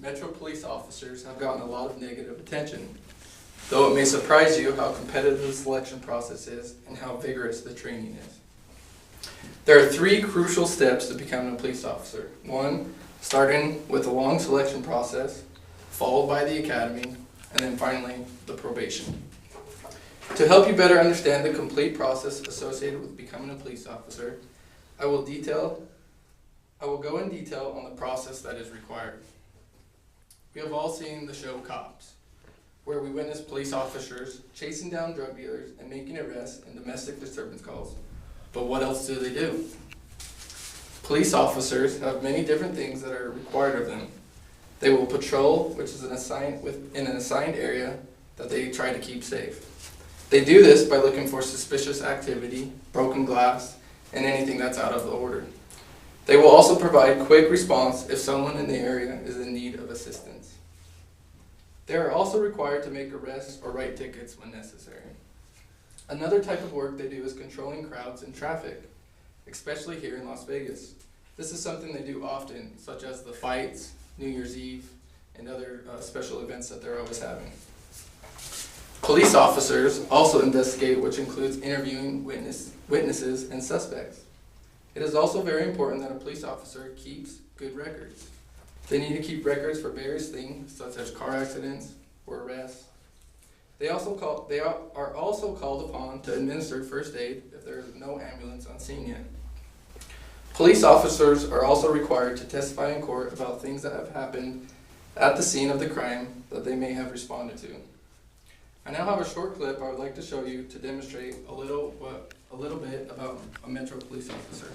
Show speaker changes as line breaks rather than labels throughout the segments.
Metro police officers have gotten a lot of negative attention, though it may surprise you how competitive the selection process is and how vigorous the training is. There are 3 crucial steps to becoming a police officer. 1, starting with a long selection process, followed by the academy, and then finally the probation. To help you better understand the complete process associated with becoming a police officer, I will go in detail on the process that is required. We have all seen the show Cops, where we witness police officers chasing down drug dealers and making arrests and domestic disturbance calls. But what else do they do? Police officers have many different things that are required of them. They will patrol, which is in an assigned area that they try to keep safe. They do this by looking for suspicious activity, broken glass, and anything that's out of order. They will also provide quick response if someone in the area is in need of assistance. They are also required to make arrests or write tickets when necessary. Another type of work they do is controlling crowds and traffic, especially here in Las Vegas. This is something they do often, such as the fights, New Year's Eve, and other special events that they're always having. Police officers also investigate, which includes interviewing witnesses and suspects. It is also very important that a police officer keeps good records. They need to keep records for various things, such as car accidents or arrests. They are also called upon to administer first aid if there is no ambulance on scene yet. Police officers are also required to testify in court about things that have happened at the scene of the crime that they may have responded to. I now have a short clip I would like to show you to demonstrate a little bit about a Metro police officer.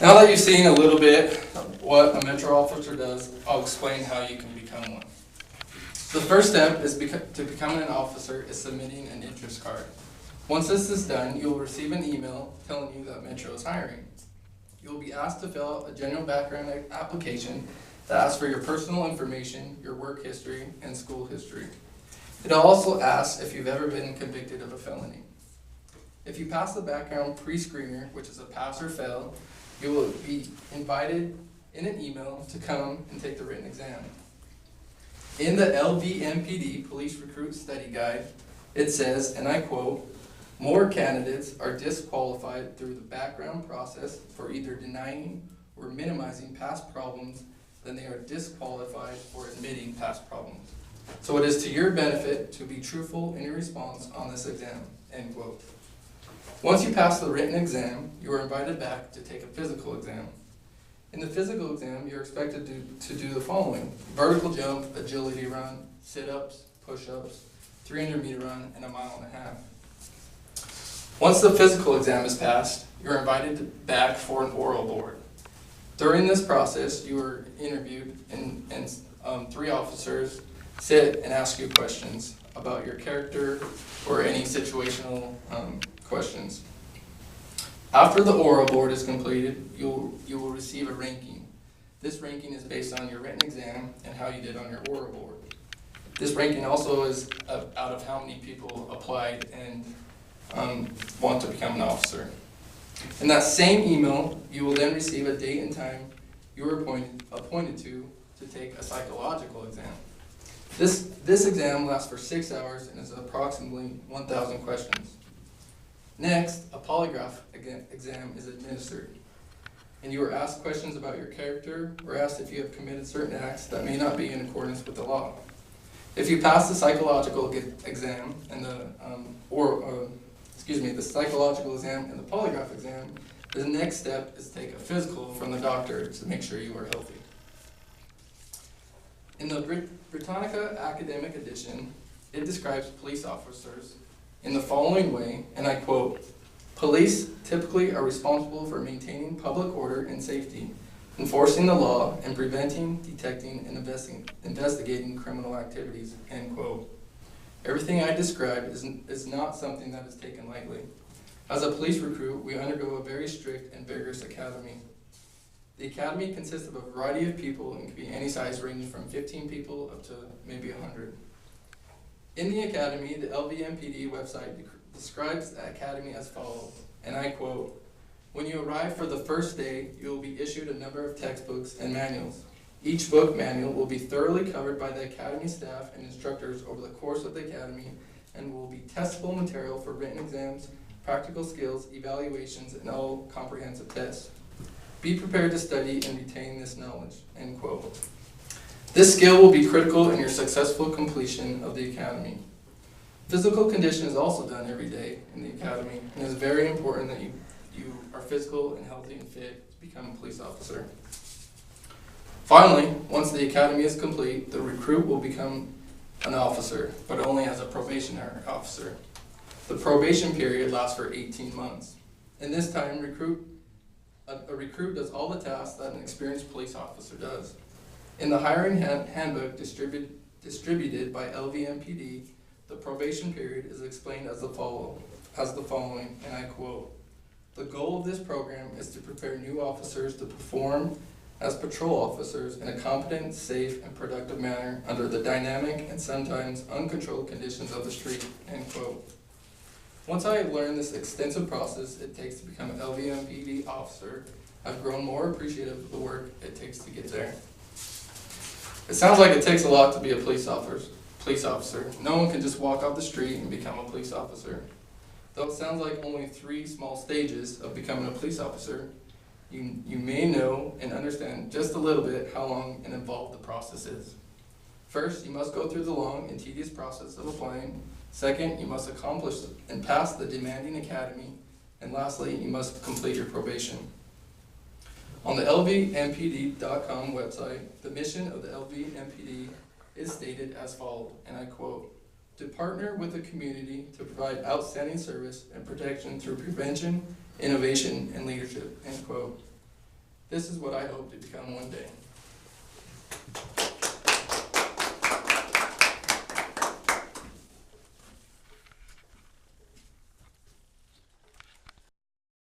Now that you've seen a little bit of what a Metro officer does, I'll explain how you can become one. The first step is to becoming an officer is submitting an interest card. Once this is done, you'll receive an email telling you that Metro is hiring. You'll be asked to fill out a general background application that asks for your personal information, your work history, and school history. It also asks if you've ever been convicted of a felony. If you pass the background pre-screener, which is a pass or fail, you will be invited in an email to come and take the written exam. In the LVMPD Police Recruit Study Guide, it says, and I quote, "More candidates are disqualified through the background process for either denying or minimizing past problems then they are disqualified for admitting past problems. So it is to your benefit to be truthful in your response on this exam, end quote. Once you pass the written exam, you are invited back to take a physical exam. In the physical exam, you're expected to do the following: vertical jump, agility run, sit-ups, push-ups, 300-meter run, and a 1.5 miles. Once the physical exam is passed, you're invited back for an oral board. During this process, you are interviewed and 3 officers sit and ask you questions about your character or any situational questions. After the oral board is completed, you will receive a ranking. This ranking is based on your written exam and how you did on your oral board. This ranking also is out of how many people applied and want to become an officer. In that same email, you will then receive a date and time you were appointed to take a psychological exam. This exam lasts for 6 hours and is approximately 1,000 questions. Next, a polygraph exam is administered, and you are asked questions about your character or asked if you have committed certain acts that may not be in accordance with the law. If you pass the psychological exam and the psychological exam and the polygraph exam, the next step is to take a physical from the doctor to make sure you are healthy. In the Britannica Academic Edition, it describes police officers in the following way, and I quote, "Police typically are responsible for maintaining public order and safety, enforcing the law, and preventing, detecting, and investigating criminal activities," end quote. Everything I described is not something that is taken lightly. As a police recruit, we undergo a very strict and vigorous academy. The academy consists of a variety of people and can be any size, ranging from 15 people up to maybe 100. In the academy, the LVMPD website describes the academy as follows, and I quote, "When you arrive for the first day, you will be issued a number of textbooks and manuals. Each book manual will be thoroughly covered by the academy staff and instructors over the course of the academy and will be testable material for written exams, practical skills, evaluations, and all comprehensive tests. Be prepared to study and retain this knowledge," end quote. This skill will be critical in your successful completion of the academy. Physical condition is also done every day in the academy, and it is very important that you are physical and healthy and fit to become a police officer. Finally, once the academy is complete, the recruit will become an officer, but only as a probationary officer. The probation period lasts for 18 months. In this time, a recruit does all the tasks that an experienced police officer does. In the hiring handbook distributed by LVMPD, the probation period is explained as the following, and I quote, "The goal of this program is to prepare new officers to perform as patrol officers in a competent, safe, and productive manner under the dynamic and sometimes uncontrolled conditions of the street," end quote. Once I have learned this extensive process it takes to become an LVMPD officer, I've grown more appreciative of the work it takes to get there. It sounds like it takes a lot to be a police officer. No one can just walk off the street and become a police officer. Though it sounds like only 3 small stages of becoming a police officer, you may know and understand just a little bit how long and involved the process is. First, you must go through the long and tedious process of applying. Second, you must accomplish and pass the demanding academy. And lastly, you must complete your probation. On the lvmpd.com website, the mission of the LVMPD is stated as follows, and I quote, "To partner with the community to provide outstanding service and protection through prevention, innovation, and leadership," end quote. This is what I hope to become one day.